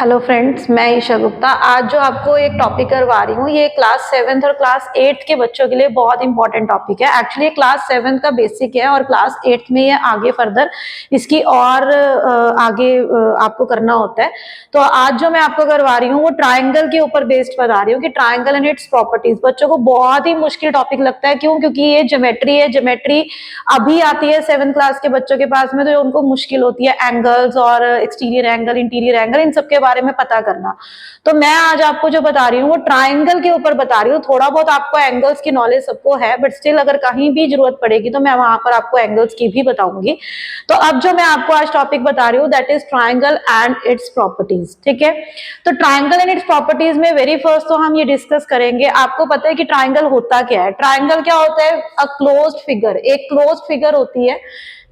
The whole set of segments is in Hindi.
हेलो फ्रेंड्स, मैं ईशा गुप्ता। आज जो आपको एक टॉपिक करवा रही हूँ, ये क्लास 7th और क्लास 8th के बच्चों के लिए बहुत इंपॉर्टेंट टॉपिक है। एक्चुअली क्लास 7th का बेसिक है और क्लास 8th में ये आगे फर्दर इसकी और आगे आपको करना होता है। तो आज जो मैं आपको करवा रही हूँ वो ट्राइंगल के ऊपर बेस्ड बता रही हूँ कि ट्राइंगल एंड इट्स प्रॉपर्टीज। बच्चों को बहुत ही मुश्किल टॉपिक लगता है, क्यों? क्योंकि ये ज्योमेट्री है। ज्योमेट्री अभी आती है 7th क्लास के बच्चों के पास में, तो उनको मुश्किल होती है एंगल्स और एक्सटीरियर एंगल, इंटीरियर एंगल, इन सब के बारे में पता करना। तो मैं आज आपको जो बता रही हूँ वो ट्राइंगल के ऊपर बता रही हूँ। थोड़ा बहुत आपको एंगल्स की नॉलेज सबको है, बट स्टिल अगर कहीं भी जरूरत पड़ेगी तो मैं वहां पर आपको एंगल्स की भी बताऊंगी। तो अब जो मैं आपको आज टॉपिक बता रही हूँ that is triangle and its properties. ठीक है, तो ट्राइंगल एंड इट्स प्रॉपर्टीज में वेरी फर्स्ट तो हम ये डिस्कस करेंगे। आपको पता है कि ट्राइंगल होता क्या है? ट्राइंगल क्या होता है? अ क्लोज्ड फिगर, एक क्लोज्ड फिगर होती है,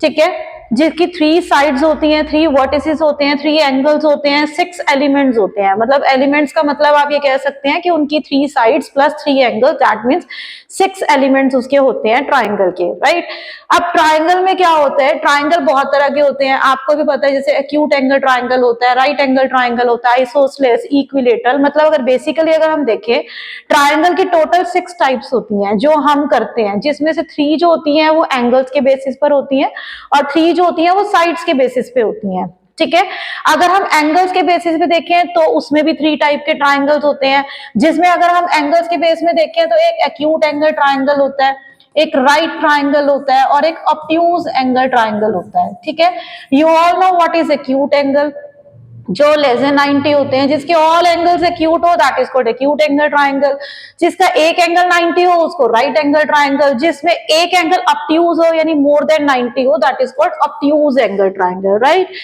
ठीक है, जिसकी 3 साइड्स होती हैं, 3 वर्टिसेस होते हैं, 3 एंगल्स होते हैं, 6 एलिमेंट्स होते हैं। मतलब एलिमेंट्स का मतलब आप ये कह सकते हैं कि उनकी 3 sides plus 3 angles, that means 6 elements उसके होते हैं ट्राइंगल के, राइट। अब ट्राइंगल में क्या होता है? ट्राइंगल बहुत तरह के होते हैं, आपको भी पता है। जैसे एक्यूट एंगल ट्राइंगल होता है, राइट एंगल ट्राइंगल होता है, आइसोसेलेस, इक्विलेटरल। मतलब अगर बेसिकली अगर हम देखें, ट्राइंगल की टोटल 6 टाइप्स होती हैं जो हम करते हैं, जिसमें से 3 जो होती हैं वो एंगल्स के बेसिस पर होती हैं और 3 जो होती हैं वो साइड्स के बेसिस पे होती हैं, ठीक है। अगर हम एंगल्स के बेसिस पे देखें तो उसमें भी 3 टाइप के ट्राइंगल्स होते हैं, जिसमें अगर हम एंगल्स के बेस में देखें तो एक एक्यूट एंगल ट्राइंगल होता है, एक राइट ट्राइंगल होता है और एक ऑब्ट्यूज एंगल ट्राइंगल होता है, ठीक है। You all know what is acute angle. जो लेस देन 90 होते हैं, जिसके ऑल एंगल्स एक्यूट हो, that is called acute angle triangle. जिसका एक एंगल 90 हो उसको राइट एंगल ट्राइंगल। जिसमें एक एंगल ऑब्ट्यूज हो यानी मोर देन 90 हो, that is called obtuse angle triangle, right.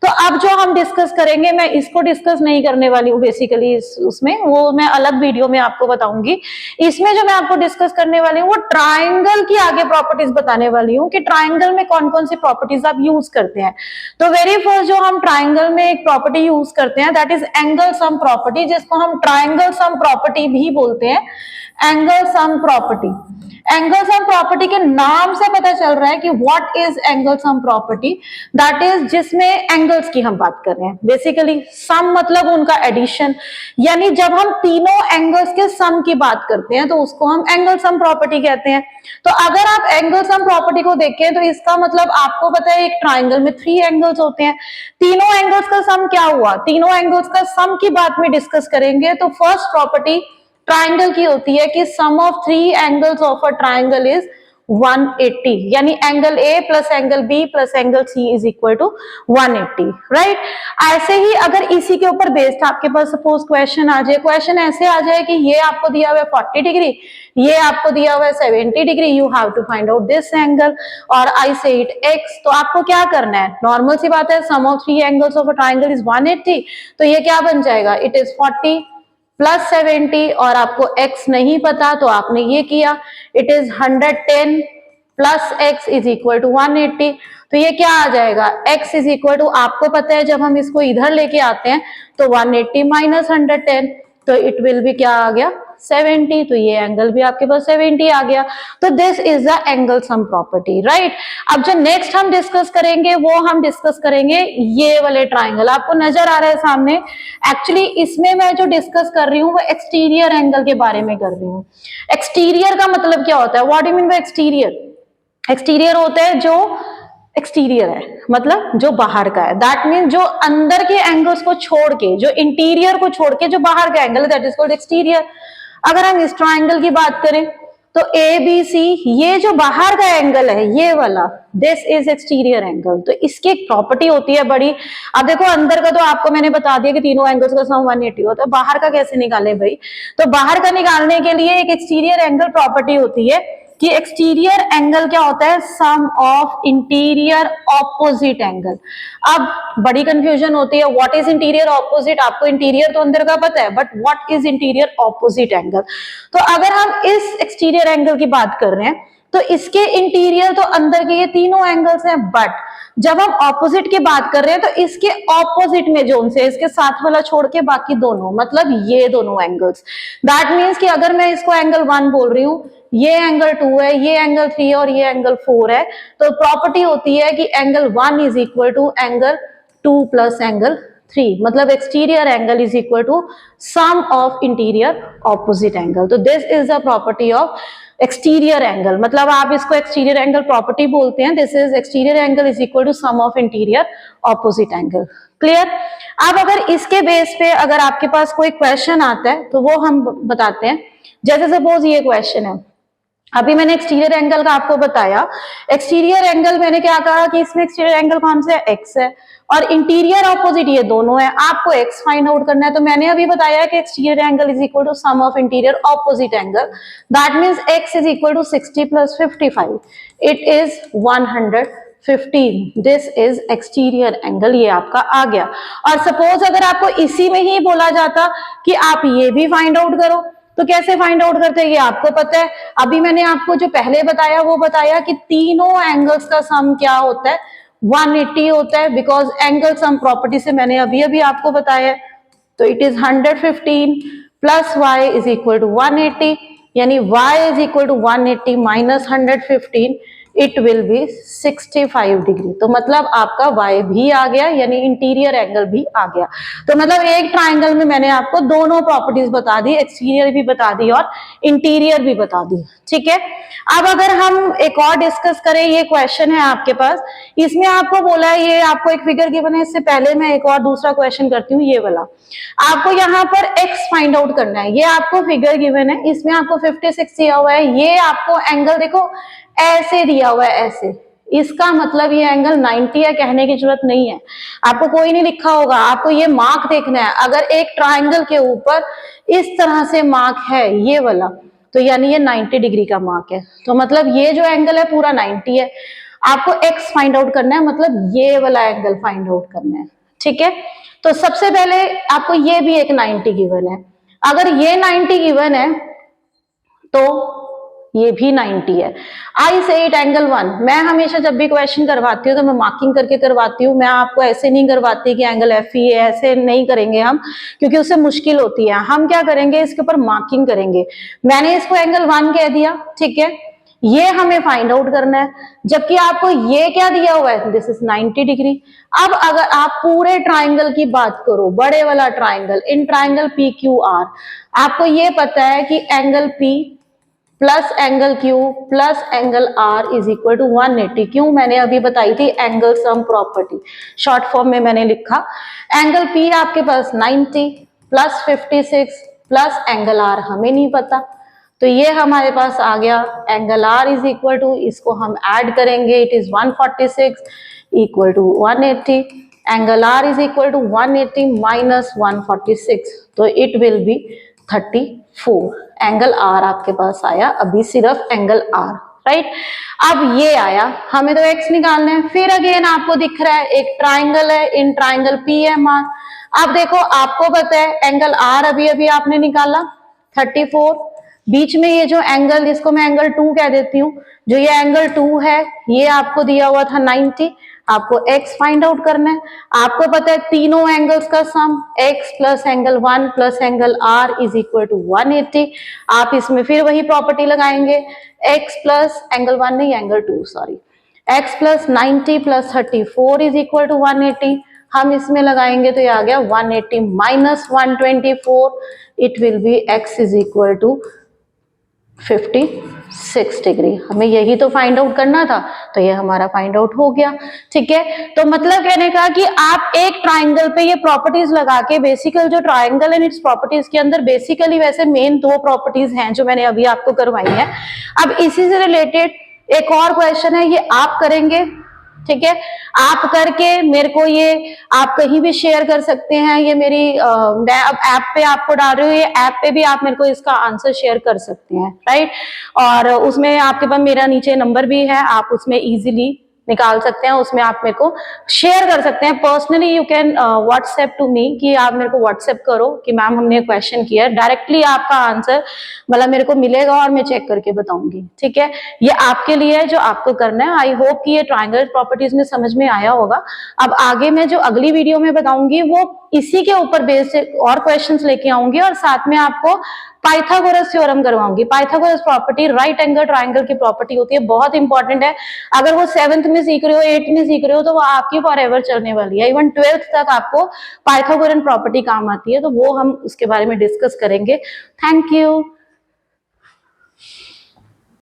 तो अब जो हम डिस्कस करेंगे, मैं इसको डिस्कस नहीं करने वाली हूँ बेसिकली उसमें, वो मैं अलग वीडियो में आपको बताऊंगी। इसमें जो मैं आपको डिस्कस करने वाली हूँ वो ट्राइंगल की आगे प्रॉपर्टीज बताने वाली हूँ कि ट्राइंगल में कौन कौन सी प्रॉपर्टीज आप यूज करते हैं। तो वेरी फर्स्ट जो हम ट्राइंगल में एक प्रॉपर्टी यूज करते हैं that is angle sum property, जिसको हम ट्राइंगल सम प्रॉपर्टी भी बोलते हैं। Angle sum property, angle sum property के नाम से पता चल रहा है कि what is angle sum property. That is जिसमें एंगल्स की हम बात कर रहे हैं। बेसिकली सम मतलब उनका एडिशन, यानी जब हम तीनों एंगल्स के सम की बात करते हैं तो उसको हम एंगल सम प्रॉपर्टी कहते हैं। तो अगर आप एंगल सम प्रॉपर्टी को देखें तो इसका मतलब आपको पता है एक ट्राइंगल में 3 एंगल्स होते हैं, तीनों एंगल्स का सम क्या हुआ? तीनों एंगल्स का सम की बात में डिस्कस करेंगे। तो फर्स्ट प्रॉपर्टी ट्राइंगल की होती है कि sum of 3 angles of a triangle is 180, यानी angle A plus angle B plus angle C is equal to 180, right. ऐसे ही अगर इसी के ऊपर बेस्ड आपके पास सपोज क्वेश्चन आ जाए, क्वेश्चन ऐसे आ जाए कि ये आपको दिया हुआ है 40 डिग्री, ये आपको दिया हुआ है 70 degree, you have to find out this angle और आई से इट एक्स। तो आपको क्या करना है? नॉर्मल सी बात है, sum of 3 angles of a triangle is 180, तो ये क्या बन जाएगा? इट इज 40 प्लस 70 और आपको x नहीं पता तो आपने ये किया, it is 110 plus x is equal to 180। तो ये क्या आ जाएगा? x इज इक्वल टू, आपको पता है जब हम इसको इधर लेके आते हैं तो 180 माइनस 110, तो इट विल भी क्या आ गया? 70। तो ये एंगल भी आपके पास 70 आ गया। तो this is the angle sum property, right. अब जो नेक्स्ट हम डिस्कस करेंगे वो हम डिस्कस करेंगे ये वाले ट्राइंगल, आपको नजर आ रहा है सामने। एक्चुअली इसमें मैं जो डिस्कस कर रही हूँ वो एक्सटीरियर एंगल के बारे में कर रही हूँ। एक्सटीरियर का मतलब क्या होता है? What do you mean by exterior? Exterior होता है जो एक्सटीरियर है, मतलब जो बाहर का है। दैट मीन जो अंदर के एंगल्स को छोड़ के, जो इंटीरियर को छोड़ के जो बाहर का एंगल है, दैट इज कॉल्ड एक्सटीरियर। अगर हम इस ट्राइंगल की बात करें तो ए बी सी, ये जो बाहर का एंगल है ये वाला, दिस इज एक्सटीरियर एंगल। तो इसकी एक प्रॉपर्टी होती है बड़ी। अब देखो अंदर का तो आपको मैंने बता दिया कि तीनों एंगल्स का सम 180 होता है, बाहर का कैसे निकाले भाई? तो बाहर का निकालने के लिए एक एक्सटीरियर एंगल प्रॉपर्टी होती है कि एक्सटीरियर एंगल क्या होता है? Sum of interior opposite angle. अब बड़ी कंफ्यूजन होती है, व्हाट इज इंटीरियर ऑपोजिट? आपको इंटीरियर तो अंदर का पता है, but what is interior opposite angle? तो अगर हम इस एक्सटीरियर एंगल की बात कर रहे हैं तो इसके इंटीरियर तो अंदर के ये तीनों एंगल्स हैं, बट जब हम ऑपोजिट की बात कर रहे हैं तो इसके ऑपोजिट में जोन से, इसके साथ वाला छोड़ के बाकी दोनों, मतलब ये दोनों एंगल्स। दैट मीन्स कि अगर मैं इसको एंगल 1 बोल रही हूँ, ये एंगल 2 है, ये एंगल 3 है और ये एंगल 4 है, तो प्रॉपर्टी होती है कि angle 1 is equal to angle 2 plus angle 3, मतलब exterior angle is equal to sum of interior opposite angle. तो this is the property of exterior angle, मतलब आप इसको एक्सटीरियर एंगल प्रॉपर्टी बोलते हैं। This is exterior angle is equal to sum of interior opposite angle. Clear? अब अगर इसके बेस पे अगर आपके पास कोई क्वेश्चन आता है तो वो हम बताते हैं। जैसे सपोज ये क्वेश्चन है, अभी मैंने एक्सटीरियर एंगल का आपको बताया। एक्सटीरियर एंगल मैंने क्या कहा कि इसमें एक्सटीरियर एंगल कौन सा है, एक्स है, और इंटीरियर ऑपोजिट ये दोनों है, आपको एक्स फाइंड आउट करना है। तो मैंने अभी बताया कि exterior angle is equal to sum of interior opposite angle, that means x is equal to 60 plus 55, it is 115। This is exterior angle, ये आपका आ गया। और सपोज अगर आपको इसी में ही बोला जाता कि आप ये भी फाइंड आउट करो, तो कैसे फाइंड आउट करते हैं ये आपको पता है। अभी मैंने आपको जो पहले बताया वो बताया कि तीनों एंगल्स का सम क्या होता है, 180 होता है, बिकॉज एंगल सम प्रॉपर्टी से मैंने अभी अभी आपको बताया। तो it is 115 plus y is equal to 180, यानी y is equal to 180 minus 115, it will be 65 degree. तो मतलब आपका y भी आ गया, यानी इंटीरियर एंगल भी आ गया। तो मतलब एक ट्राइंगल में मैंने आपको दोनों प्रॉपर्टीज बता दी, एक्सटीरियर भी बता दी और इंटीरियर भी बता दी। ठीक है, अब अगर हम एक और डिस्कस करें, ये क्वेश्चन है आपके पास, इसमें आपको बोला है, ये आपको एक फिगर गिवन है। इससे पहले मैं एक और दूसरा क्वेश्चन करती हूँ, ये वाला आपको यहाँ पर x फाइंड आउट करना है। ये आपको फिगर गिवन है, इसमें आपको 56 दिया हुआ है, ये आपको एंगल देखो ऐसे दिया हुआ है, ऐसे, इसका मतलब ये एंगल 90 है, कहने की जरूरत नहीं है, आपको कोई नहीं लिखा होगा, आपको ये मार्क देखना है। अगर एक ट्राइंगल के ऊपर इस तरह से मार्क है ये वाला, तो यानी ये 90 डिग्री का मार्क है। तो मतलब ये जो एंगल है पूरा 90 है। आपको x फाइंड आउट करना है, मतलब ये वाला एंगल फाइंड आउट करना है। ठीक है, तो सबसे पहले आपको ये भी एक 90 गिवन है। अगर ये 90 गिवन है तो ये भी 90 है। आई से इट एंगल 1, मैं हमेशा जब भी क्वेश्चन करवाती हूँ तो मैं मार्किंग करके करवाती हूँ, मैं आपको ऐसे नहीं करवाती कि एंगल एफ ही है, ऐसे नहीं करेंगे हम, क्योंकि उससे मुश्किल होती है। हम क्या करेंगे, इसके ऊपर मार्किंग करेंगे। मैंने इसको एंगल 1 कह दिया, ठीक है, ये हमें फाइंड आउट करना है, जबकि आपको ये क्या दिया हुआ है, दिस इज 90 डिग्री। अब अगर आप पूरे ट्राइंगल की बात करो, बड़े वाला triangle, in triangle P Q R, आपको ये पता है कि angle P plus angle Q plus angle R is equal to 180। क्यों, मैंने अभी बताई थी angle sum property, short form में मैंने लिखा। एंगल पी आपके पास 90 प्लस 56 प्लस एंगल आर हमें नहीं पता, तो ये हमारे पास आ गया angle R is equal to, इसको हम ऐड करेंगे, it is 146 equal to 180, angle R is equal to 180 minus 146, तो it will be 34। Angle R आपके पास आया, अभी सिर्फ एंगल आर, राइट। अब ये आया, हमें तो एक्स निकालना है। फिर अगेन आपको दिख रहा है एक ट्राइंगल है, in triangle P M R. अब देखो आपको पता है एंगल आर अभी अभी आपने निकाला 34, बीच में ये जो एंगल, इसको मैं एंगल 2 कह देती हूँ, जो ये एंगल 2 है ये आपको दिया हुआ था 90, आपको x फाइंड आउट करना है। आपको पता है तीनों एंगल्स का sum x plus angle 1 plus angle r is equal to 180। आप इसमें फिर वही प्रॉपर्टी लगाएंगे, x प्लस एंगल 1 नहीं angle 2 sorry, x plus 90 plus 34 is equal to 180। हम इसमें लगाएंगे तो ये आ गया 180 minus 124, it will be x is equal to 56 degree. हमें यही तो फाइंड आउट करना था, तो ये हमारा फाइंड आउट हो गया। ठीक है, तो मतलब कहने का कि आप एक ट्राइंगल पे ये प्रॉपर्टीज लगा के, बेसिकल जो ट्राइंगल एंड इट्स प्रॉपर्टीज के अंदर बेसिकली वैसे मेन 2 प्रॉपर्टीज हैं जो मैंने अभी आपको करवाई है। अब इसी से रिलेटेड एक और क्वेश्चन है, ये आप करेंगे, ठीक है, आप करके मेरे को ये आप कहीं भी शेयर कर सकते हैं। ये मेरी मैं अब ऐप पे आपको डाल रही हूँ, ये ऐप पे भी आप मेरे को इसका आंसर शेयर कर सकते हैं, राइट। और उसमें आपके पास मेरा नीचे नंबर भी है, आप उसमें इजीली निकाल सकते हैं, उसमें आप मेरे को शेयर कर सकते हैं। Personally you can WhatsApp to me, कि आप मेरे को व्हाट्सएप करो कि मैम हमने क्वेश्चन किया, डायरेक्टली आपका आंसर मतलब मेरे को मिलेगा और मैं चेक करके बताऊंगी। ठीक है, ये आपके लिए है जो आपको करना है। आई होप कि ये ट्रायंगल प्रॉपर्टीज में समझ में आया होगा। अब आगे मैं जो अगली वीडियो में बताऊंगी वो इसी के ऊपर बेस्ड और क्वेश्चंस लेके आऊंगी और साथ में आपको पाइथागोरस थ्योरम करवाऊंगी। Pythagoras property right angle triangle की प्रॉपर्टी होती है, बहुत इंपॉर्टेंट है। अगर वो 7th में सीख रहे हो, 8th में सीख रहे हो, तो वो आपकी फॉर एवर चलने वाली है। इवन 12th तक आपको पाइथागोरन प्रॉपर्टी काम आती है, तो वो हम उसके बारे में डिस्कस करेंगे। Thank you.